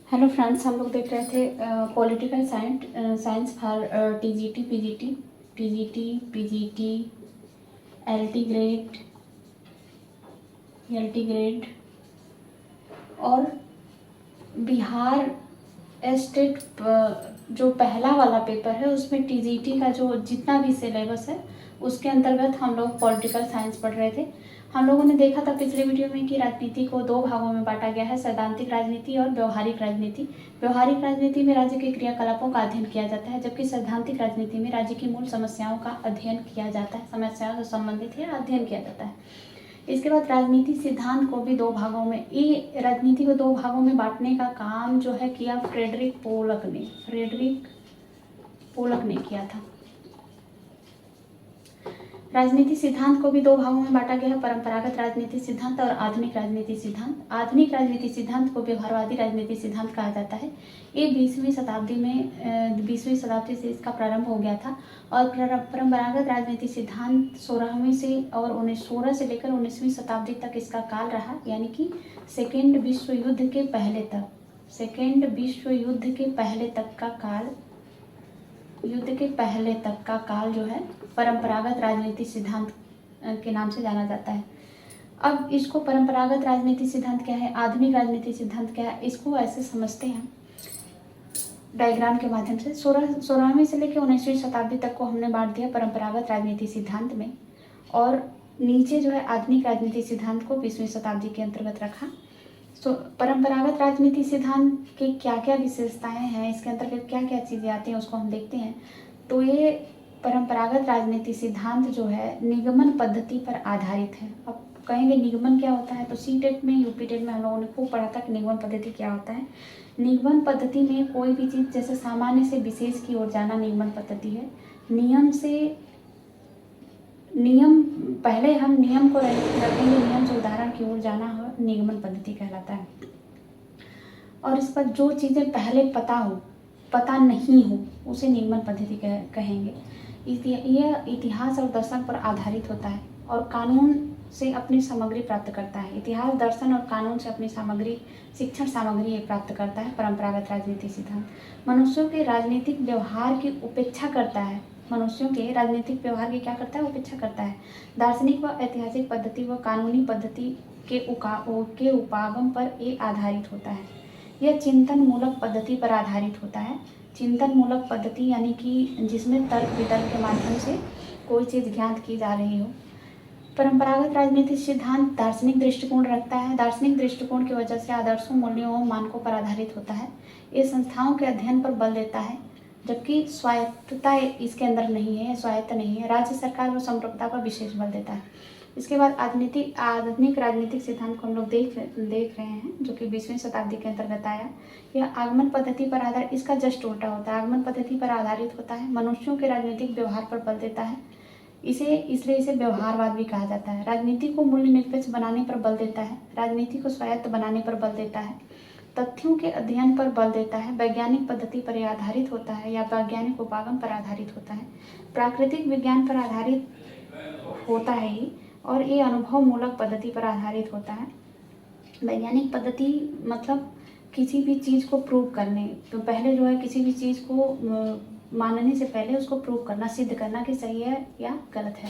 Hello friends, हम लोग देख रहे थे political science for TGT, PGT, LT grade और बिहार स्टेट जो पहला वाला पेपर है उसमें टीजीटी का जो जितना भी सिलेबस है उसके अंतर्गत हम लोग पॉलिटिकल साइंस पढ़ रहे थे। हम लोगों ने देखा था पिछले वीडियो में कि राजनीति को दो भागों में बांटा गया है, सैद्धांतिक राजनीति और व्यवहारिक राजनीति। व्यवहारिक राजनीति में राज्य के क्रियाकलापों का अध्ययन किया जाता है, जबकि सैद्धांतिक राजनीति में राज्य की मूल समस्याओं का अध्ययन किया जाता है, समस्याओं से संबंधित है अध्ययन किया जाता है। इसके बाद राजनीति सिद्धांत को भी दो भागों में, ये राजनीति को दो भागों में बांटने का काम जो है किया फ्रेडरिक पोलक ने किया था। राजनीति सिद्धांत को भी दो भागों में बांटा गया है, परंपरागत राजनीति सिद्धांत और आधुनिक राजनीति सिद्धांत। आधुनिक राजनीति सिद्धांत को व्यवहारवादी राजनीति सिद्धांत कहा जाता है। ये 20वीं शताब्दी से इसका प्रारंभ हो गया था और परंपरागत राजनीति सिद्धांत 16वीं से और 16 से लेकर 19वीं शताब्दी तक इसका काल रहा, यानी कि सेकेंड विश्व युद्ध के पहले तक का काल जो है परंपरागत राजनीति सिद्धांत के नाम से जाना जाता है। अब इसको परंपरागत राजनीति सिद्धांत क्या है, आधुनिक राजनीति सिद्धांत क्या है, इसको ऐसे समझते हैं डायग्राम के माध्यम से। 16वीं से लेकर 19वीं शताब्दी तक को हमने बांट दिया परंपरागत राजनीति सिद्धांत में, और नीचे जो है आधुनिक राजनीति सिद्धांत को 20वीं शताब्दी के अंतर्गत रखा। परंपरागत राजनीति सिद्धांत की क्या क्या विशेषताएं हैं, इसके अंतर्गत क्या क्या चीज़ें आती हैं उसको हम देखते हैं। तो ये परंपरागत राजनीति सिद्धांत जो है निगमन पद्धति पर आधारित है। अब कहेंगे निगमन क्या होता है, तो सीटेट में, यूपीटेट में हम लोगों ने खूब पढ़ा था कि निगमन पद्धति क्या होता है। निगमन पद्धति में कोई भी चीज़ जैसे सामान्य से विशेष की ओर जाना निगमन पद्धति है। पहले हम नियम को रखेंगे, नियम से उदाहरण की ओर जाना हो निगमन पद्धति कहलाता है। और इस पर जो चीज़ें पहले पता नहीं हो उसे निगमन पद्धति कहेंगे। यह इतिहास और दर्शन पर आधारित होता है और कानून से अपनी सामग्री प्राप्त करता है। इतिहास, दर्शन और कानून से अपनी शिक्षण सामग्री ये प्राप्त करता है परंपरागत राजनीति सिद्धांत। मनुष्यों के राजनीतिक व्यवहार की उपेक्षा करता है। क्या करता है, उपेक्षा करता है। दार्शनिक व ऐतिहासिक पद्धति व कानूनी पद्धति के उपागम पर ये आधारित होता है। यह चिंतन मूलक पद्धति पर आधारित होता है। चिंतन मूलक पद्धति यानी कि जिसमें तर्क वितर्क के माध्यम से कोई चीज़ ज्ञात की जा रही हो। परंपरागत राजनीतिक सिद्धांत दार्शनिक दृष्टिकोण रखता है। दार्शनिक दृष्टिकोण की वजह से आदर्शों, मूल्यों और मानकों पर आधारित होता है। ये संस्थाओं के अध्ययन पर बल देता है, जबकि स्वायत्तता इसके अंदर नहीं है, स्वायत्त नहीं है। राज्य सरकार व संप्रभुता पर विशेष बल देता है। इसके बाद आधुनिक राजनीतिक सिद्धांत को हम लोग देख रहे हैं, जो कि 20वीं शताब्दी के अंतर्गत आया। यह आगमन पद्धति पर आधारित, इसका जस्ट उल्टा होता है, आगमन पद्धति पर आधारित होता है। मनुष्यों के राजनीतिक व्यवहार पर बल देता है, इसलिए इसे व्यवहारवाद भी कहा जाता है। राजनीति को मूल्य निरपेक्ष बनाने पर बल देता है। राजनीति को स्वायत्त बनाने पर बल देता है। तथ्यों के अध्ययन पर बल देता है। वैज्ञानिक पद्धति पर यह आधारित होता है या वैज्ञानिक उपागम पर आधारित होता है। प्राकृतिक विज्ञान पर आधारित होता है ही, और ये अनुभव मूलक पद्धति पर आधारित होता है। वैज्ञानिक पद्धति मतलब किसी भी चीज़ को प्रूव करने, तो पहले जो है किसी भी चीज़ को मानने से पहले उसको प्रूव करना, सिद्ध करना कि सही है या गलत है।